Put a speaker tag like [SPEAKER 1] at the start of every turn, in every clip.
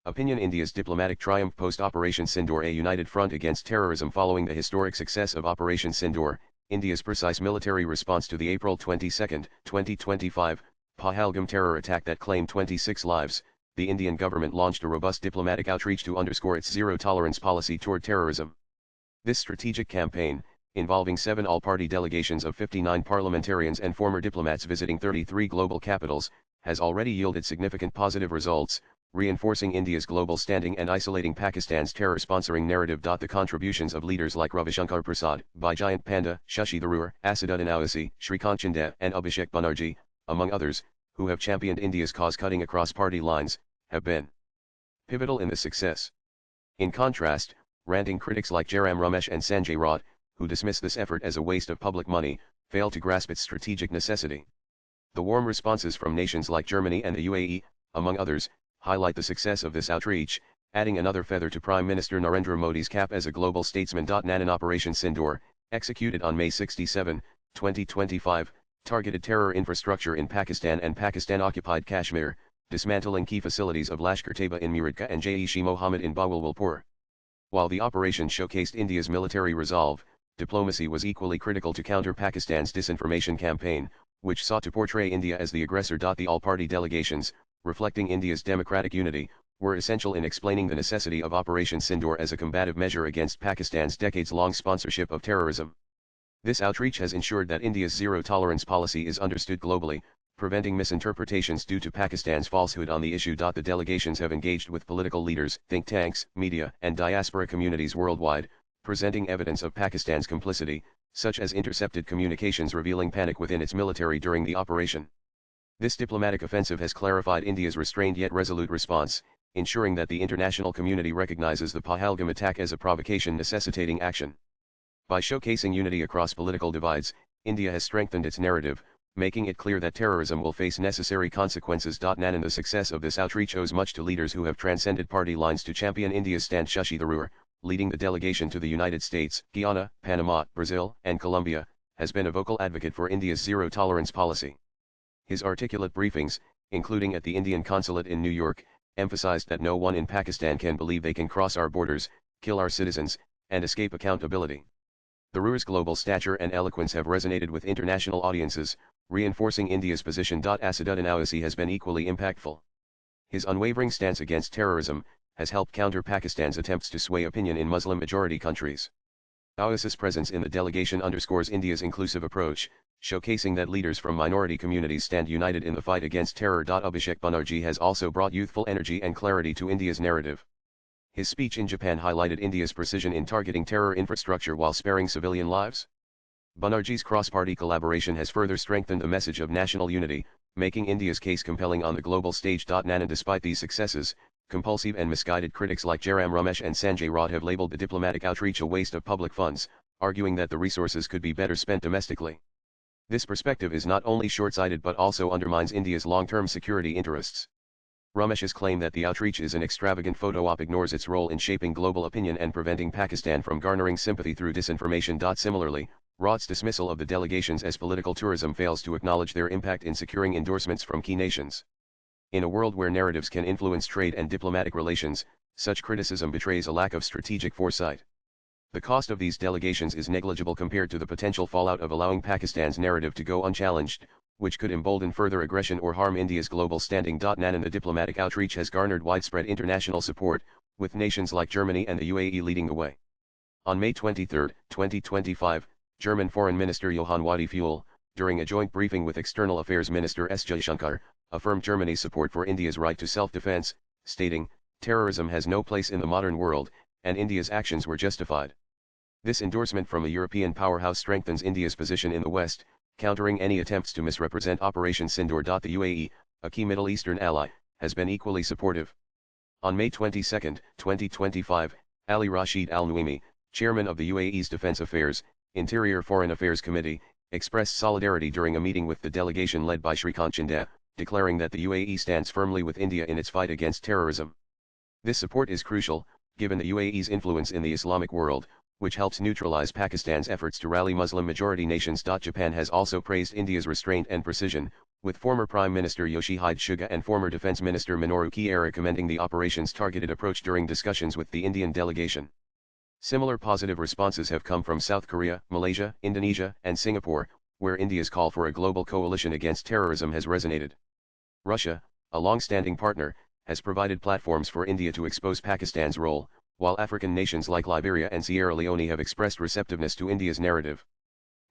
[SPEAKER 1] Opinion: India's diplomatic triumph post-Operation Sindoor. A united front against terrorism. Following the historic success of Operation Sindoor, India's precise military response to the April 22, 2025, Pahalgam terror attack that claimed 26 lives, the Indian government launched a robust diplomatic outreach to underscore its zero-tolerance policy toward terrorism. This strategic campaign, involving 7 all-party delegations of 59 parliamentarians and former diplomats visiting 33 global capitals, has already yielded significant positive results, reinforcing India's global standing and isolating Pakistan's terror-sponsoring narrative. The contributions of leaders like Ravishankar Prasad, Bijayant Panda, Shashi Tharoor, Asaduddin Owaisi, Shrikant Shinde, and Abhishek Banerjee, among others, who have championed India's cause cutting across party lines, have been pivotal in the success. In contrast, ranting critics like Jairam Ramesh and Sanjay Raut, who dismiss this effort as a waste of public money, fail to grasp its strategic necessity. The warm responses from nations like Germany and the UAE, among others, highlight the success of this outreach, adding another feather to Prime Minister Narendra Modi's cap as a global statesman. Nanan Operation Sindoor, executed on May 67, 2025, targeted terror infrastructure in Pakistan and Pakistan-occupied Kashmir, dismantling key facilities of Lashkar-Taiba in Muradka and Jaish-e-Mohammed in Bahawalpur. While the operation showcased India's military resolve, diplomacy was equally critical to counter Pakistan's disinformation campaign, which sought to portray India as the aggressor. The all-party delegations, reflecting India's democratic unity, were essential in explaining the necessity of Operation Sindoor as a combative measure against Pakistan's decades-long sponsorship of terrorism. This outreach has ensured that India's zero-tolerance policy is understood globally, preventing misinterpretations due to Pakistan's falsehood on the issue. The delegations have engaged with political leaders, think tanks, media, and diaspora communities worldwide, presenting evidence of Pakistan's complicity, such as intercepted communications revealing panic within its military during the operation. This diplomatic offensive has clarified India's restrained yet resolute response, ensuring that the international community recognizes the Pahalgam attack as a provocation necessitating action. By showcasing unity across political divides, India has strengthened its narrative, making it clear that terrorism will face necessary consequences. Nanan, the success of this outreach owes much to leaders who have transcended party lines to champion India's stand. Shashi Tharoor, leading the delegation to the United States, Guyana, Panama, Brazil, and Colombia, has been a vocal advocate for India's zero-tolerance policy. His articulate briefings, including at the Indian consulate in New York, emphasized that no one in Pakistan can believe they can cross our borders, kill our citizens, and escape accountability. Tharoor's global stature and eloquence have resonated with international audiences, reinforcing India's position. Asaduddin Owaisi has been equally impactful. His unwavering stance against terrorism has helped counter Pakistan's attempts to sway opinion in Muslim-majority countries. Owaisi's presence in the delegation underscores India's inclusive approach, showcasing that leaders from minority communities stand united in the fight against terror. Abhishek Banerjee has also brought youthful energy and clarity to India's narrative. His speech in Japan highlighted India's precision in targeting terror infrastructure while sparing civilian lives. Banerjee's cross-party collaboration has further strengthened the message of national unity, making India's case compelling on the global stage. Nanan, despite these successes, compulsive and misguided critics like Jairam Ramesh and Sanjay Raut have labeled the diplomatic outreach a waste of public funds, arguing that the resources could be better spent domestically. This perspective is not only short-sighted but also undermines India's long-term security interests. Ramesh's claim that the outreach is an extravagant photo-op ignores its role in shaping global opinion and preventing Pakistan from garnering sympathy through disinformation. Similarly, Raut's dismissal of the delegations as political tourism fails to acknowledge their impact in securing endorsements from key nations. In a world where narratives can influence trade and diplomatic relations, such criticism betrays a lack of strategic foresight. The cost of these delegations is negligible compared to the potential fallout of allowing Pakistan's narrative to go unchallenged, which could embolden further aggression or harm India's global standing. Nanan, the diplomatic outreach has garnered widespread international support, with nations like Germany and the UAE leading the way. On May 23, 2025, German Foreign Minister Johann Wadi Fuhl, during a joint briefing with External Affairs Minister S. Jaishankar, affirmed Germany's support for India's right to self-defense, stating, "Terrorism has no place in the modern world, and India's actions were justified." This endorsement from a European powerhouse strengthens India's position in the West, countering any attempts to misrepresent Operation Sindoor. The UAE, a key Middle Eastern ally, has been equally supportive. On May 22, 2025, Ali Rashid Al Nuaimi, chairman of the UAE's Defense Affairs, Interior Foreign Affairs Committee, expressed solidarity during a meeting with the delegation led by Shrikant Shinde, declaring that the UAE stands firmly with India in its fight against terrorism. This support is crucial, given the UAE's influence in the Islamic world, which helps neutralize Pakistan's efforts to rally Muslim-majority nations. Japan has also praised India's restraint and precision, with former Prime Minister Yoshihide Suga and former Defense Minister Minoru Kiera commending the operation's targeted approach during discussions with the Indian delegation. Similar positive responses have come from South Korea, Malaysia, Indonesia, and Singapore, where India's call for a global coalition against terrorism has resonated. Russia, a long-standing partner, has provided platforms for India to expose Pakistan's role, while African nations like Liberia and Sierra Leone have expressed receptiveness to India's narrative.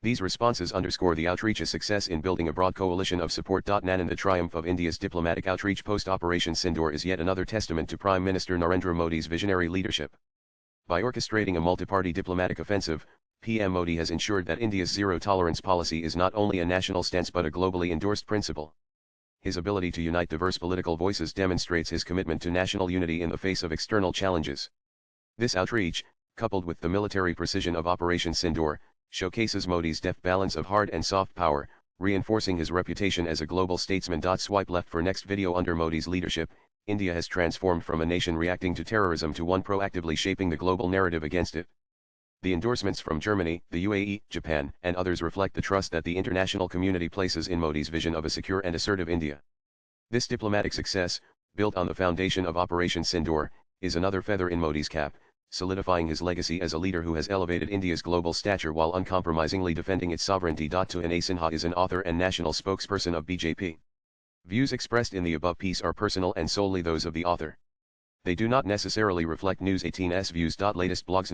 [SPEAKER 1] These responses underscore the outreach's success in building a broad coalition of support. Nanan, the triumph of India's diplomatic outreach post-Operation Sindoor is yet another testament to Prime Minister Narendra Modi's visionary leadership. By orchestrating a multi-party diplomatic offensive, PM Modi has ensured that India's zero-tolerance policy is not only a national stance but a globally endorsed principle. His ability to unite diverse political voices demonstrates his commitment to national unity in the face of external challenges. This outreach, coupled with the military precision of Operation Sindoor, showcases Modi's deft balance of hard and soft power, reinforcing his reputation as a global statesman. Swipe left for next video. Under Modi's leadership, India has transformed from a nation reacting to terrorism to one proactively shaping the global narrative against it. The endorsements from Germany, the UAE, Japan, and others reflect the trust that the international community places in Modi's vision of a secure and assertive India. This diplomatic success, built on the foundation of Operation Sindoor, is another feather in Modi's cap, solidifying his legacy as a leader who has elevated India's global stature while uncompromisingly defending its sovereignty. Tuna Sinha is an author and national spokesperson of BJP. Views expressed in the above piece are personal and solely those of the author. They do not necessarily reflect News 18's views. Latest blogs.